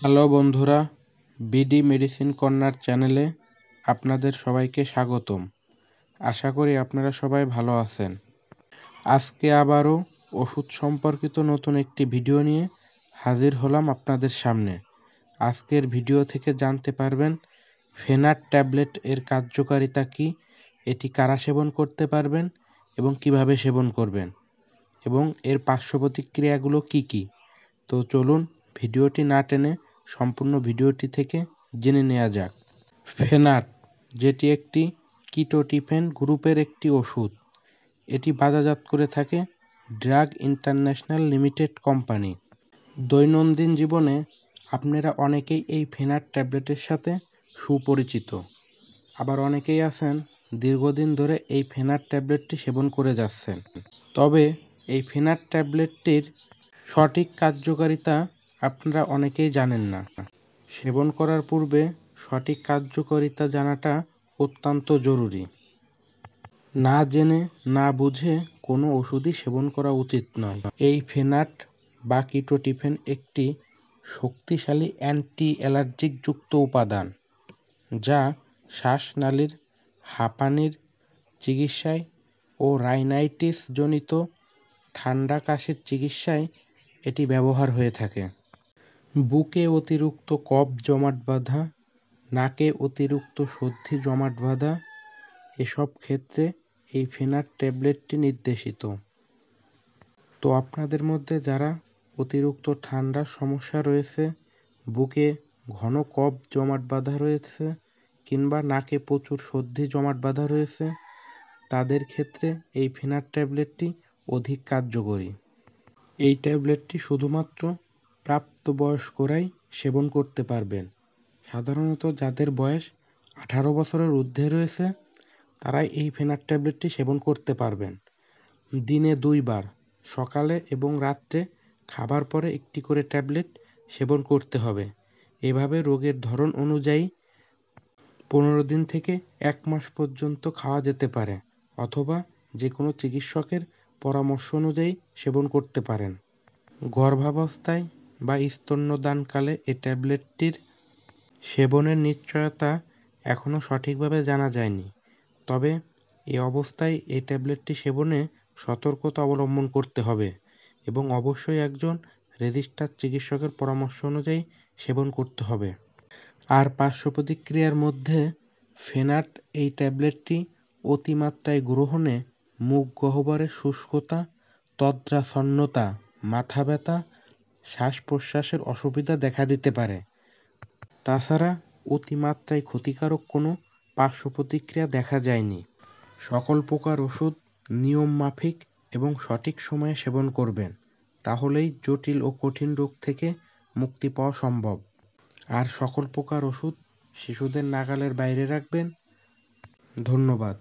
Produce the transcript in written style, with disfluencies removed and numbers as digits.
Hello বন্ধুরা, BD medicine corner চ্যানেলে আপনাদের সবাইকে স্বাগতম। আশা করি আপনারা সবাই ভালো আছেন। আজকে আবারও ওষুধ সম্পর্কিত নতুন একটি ভিডিও নিয়ে হাজির হলাম আপনাদের সামনে। আজকের ভিডিও থেকে জানতে পারবেন ফেনাট ট্যাবলেট এর কার্যকারিতা কী, এটি কারা সেবন করতে পারবেন এবং কিভাবে সেবন করবেন এবং এর পার্শ্ব প্রতিক্রিয়াগুলো কী কী। তো চলুন ভিডিওটি না টেনে সম্পূর্ণ ভিডিওটি থেকে জেনে নেওয়া যাক। ফেনাট, যেটি একটি কিটোটিফেন গ্রুপের একটি ওষুধ, এটি বাজারজাত করে থাকে ড্রাগ ইন্টারন্যাশনাল লিমিটেড কোম্পানি। দৈনন্দিন জীবনে আপনারা অনেকেই এই ফেনাট ট্যাবলেটের সাথে সুপরিচিত, আবার অনেকেই আছেন দীর্ঘদিন ধরে এই ফেনাট ট্যাবলেটটি সেবন করে যাচ্ছেন। তবে এই ফেনাট ট্যাবলেটটির সঠিক কার্যকারিতা আপনারা অনেকেই জানেন না। সেবন করার পূর্বে সঠিক কার্যকারিতা জানাটা অত্যন্ত জরুরি। না জেনে না বুঝে কোনো ওষুধই সেবন করা উচিত নয়। এই ফেনাট বা কিটোটিফেন একটি শক্তিশালী অ্যান্টি অ্যালার্জিক যুক্ত উপাদান, যা শ্বাসনালীর হাঁপানির চিকিৎসায় ও রাইনাইটিস জনিত ঠান্ডা কাশির চিকিৎসায় এটি ব্যবহার হয়ে থাকে। বুকে অতিরিক্ত কফ জমাট বাঁধা, নাকে অতিরিক্ত সর্দি জমাট বাঁধা, এসব ক্ষেত্রে এই ফেনাট ট্যাবলেটটি নির্দেশিত। তো আপনাদের মধ্যে যারা অতিরিক্ত ঠান্ডার সমস্যা রয়েছে, বুকে ঘন কফ জমাট বাঁধা রয়েছে কিংবা নাকে প্রচুর সর্দি জমাট বাঁধা রয়েছে, তাদের ক্ষেত্রে এই ফেনাট ট্যাবলেটটি অধিক কার্যকরী। এই ট্যাবলেটটি শুধুমাত্র প্রাপ্তবয়স্করাই সেবন করতে পারবেন। সাধারণত যাদের বয়স 18 বছরের ঊর্ধ্বে রয়েছে তারাই এই ফেনাট ট্যাবলেটটি সেবন করতে পারবেন। দিনে 2 বার, সকালে এবং রাত্রে খাবার পরে একটি করে ট্যাবলেট সেবন করতে হবে। এভাবে রোগের ধরন অনুযায়ী 15 দিন থেকে 1 মাস পর্যন্ত খাওয়া যেতে পারে, অথবা যে কোনো চিকিৎসকের পরামর্শ অনুযায়ী সেবন করতে পারেন। গর্ভাবস্থায় বা স্তন্যদানকালে এই ট্যাবলেটটির সেবনের নিশ্চয়তা এখনও সঠিকভাবে জানা যায়নি। তবে এই অবস্থায় এই ট্যাবলেটটি সেবনে সতর্কতা অবলম্বন করতে হবে এবং অবশ্যই একজন রেজিস্টার্ড চিকিৎসকের পরামর্শ অনুযায়ী সেবন করতে হবে। আর পার্শ্ব প্রতিক্রিয়ার মধ্যে ফেনাট এই ট্যাবলেটটি অতিমাত্রায় গ্রহণে মুখ গহ্বরের শুষ্কতা, তন্দ্রাচ্ছন্নতা, মাথা ব্যথা, শ্বাস প্রশ্বাসের অসুবিধা দেখা দিতে পারে। তাছাড়া অতিমাত্রায় ক্ষতিকারক কোনো পার্শ্ব প্রতিক্রিয়া দেখা যায়নি। সকল প্রকার ওষুধ নিয়ম মাফিক এবং সঠিক সময়ে সেবন করবেন, তাহলেই জটিল ও কঠিন রোগ থেকে মুক্তি পাওয়া সম্ভব। আর সকল প্রকার ওষুধ শিশুদের নাগালের বাইরে রাখবেন। ধন্যবাদ।